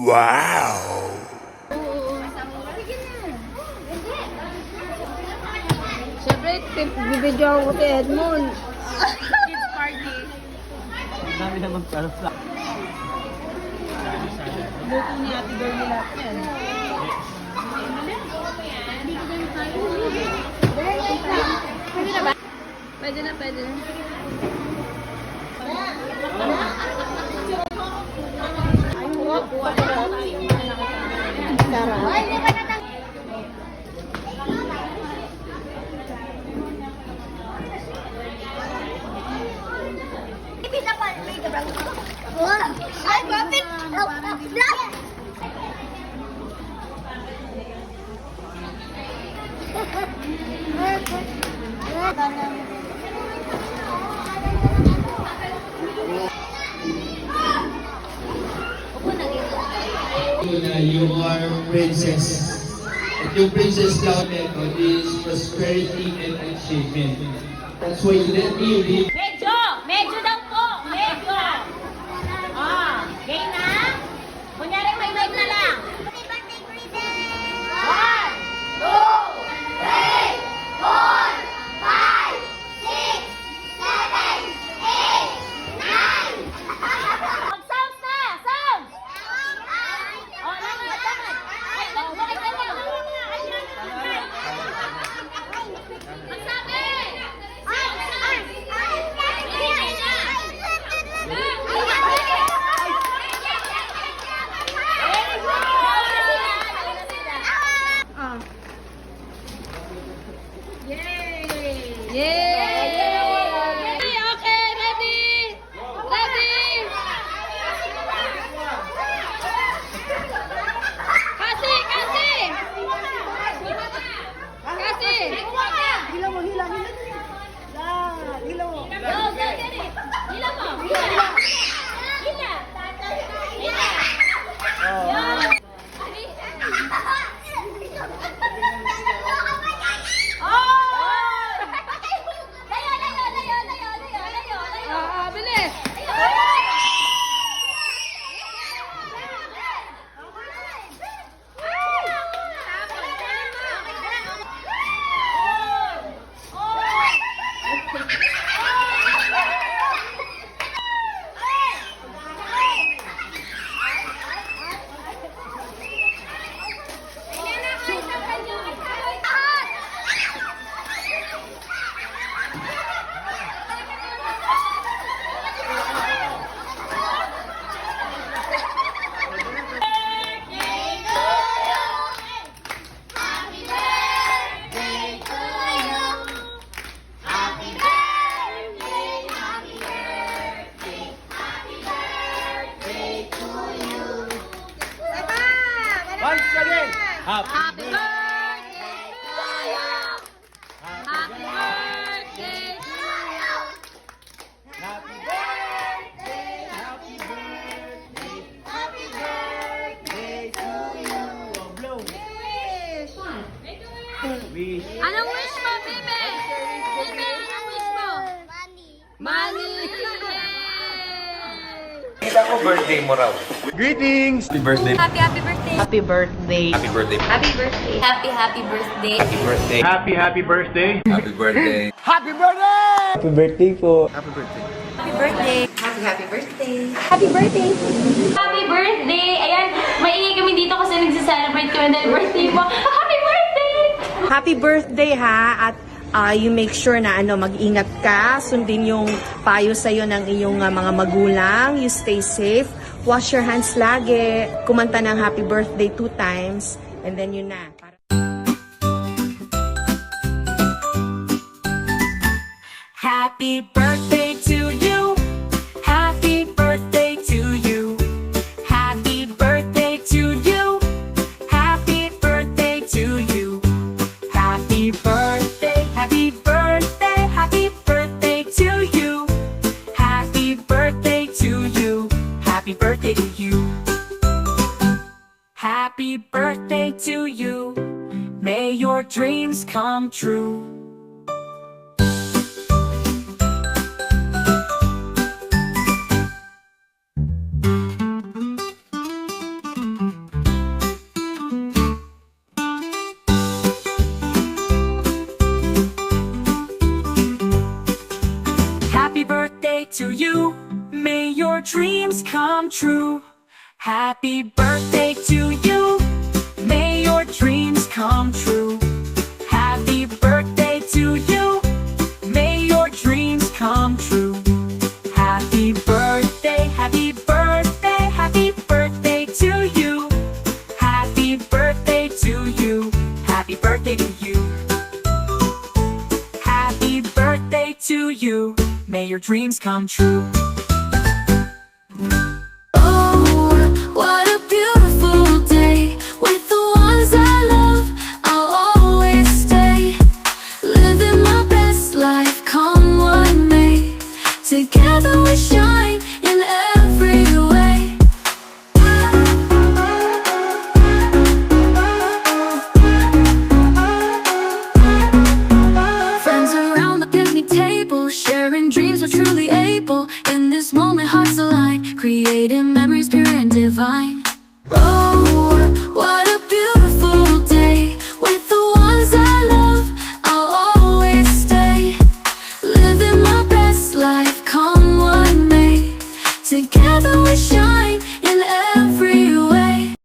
Wow! Siyempre, bibidyo ako kay Edmond. Kids party. Ang dami naman pala sa... Buto ni Ate Girl nila yan. Pwede na ba? Pwede na, pwede na. Na you are princess. At yung princess down there is prosperity and achievement. That's why let me read. Medyo! Medyo daw po! Medyo! Okay na? Kunyari may live na lang. Happy birthday, Princess! 1, 2, 3, 4, 5, 6, 7, 8, 9. Mag-sounds na! Sounds! Lakad, lakad! Ay, bakit ka lang? Magsabi! Yay! Okay, ready? Ready? Kasi, kasi! Kasi! Hila mo, hila, hila. Hila mo. Go, go, Jerry! Hila mo! Hila! Hila! Hila! Yan! Oh! Layo, layo, layo, layo, layo, layo, layo. Bilis! Once again! Happy birthday to you! Happy birthday to you! Happy birthday! Happy birthday! Happy birthday to you! Oh, blow! Wish! Anong wish mo, Bibi? Bibi, anong wish mo? Money! Kita ko birthday mo raw. Greetings! Happy birthday! Happy, happy birthday! Happy birthday. Happy birthday! Happy birthday! Happy, happy birthday! Happy birthday! Happy birthday! Happy birthday! Happy birthday po! Happy birthday! Happy birthday! Happy, happy birthday! Happy birthday! Happy birthday! Ayan, maingay kami dito kasi nagsa-celebrate kami dahil birthday mo. Happy birthday! Happy birthday ha at you make sure na mag-ingat ka, sundin yung payo sa iyo ng iyong mga magulang, you stay safe, wash your hands lagi, kumanta ng happy birthday 2 times and then yun na. Happy birthday to you. Happy birthday to you. Happy birthday to you. Happy birthday to you. Happy birthday. Happy birthday. Happy birthday to you. Happy birthday to you. Happy birthday to you. Happy birthday to you. May your dreams come true. come true. Happy birthday to you. May your dreams come true. Happy birthday to you. May your dreams come true. Happy birthday, happy birthday, happy birthday to you. Happy birthday to you. Happy birthday to you. Happy birthday to you. May your dreams come true. Oh, what a beautiful day. With the ones I love, I'll always stay. Living my best life, come what may. Together we shine in every way. Friends around the picnic table, sharing dreams we're truly able. In this moment hearts align, creating memories pure and divine. Oh, what a beautiful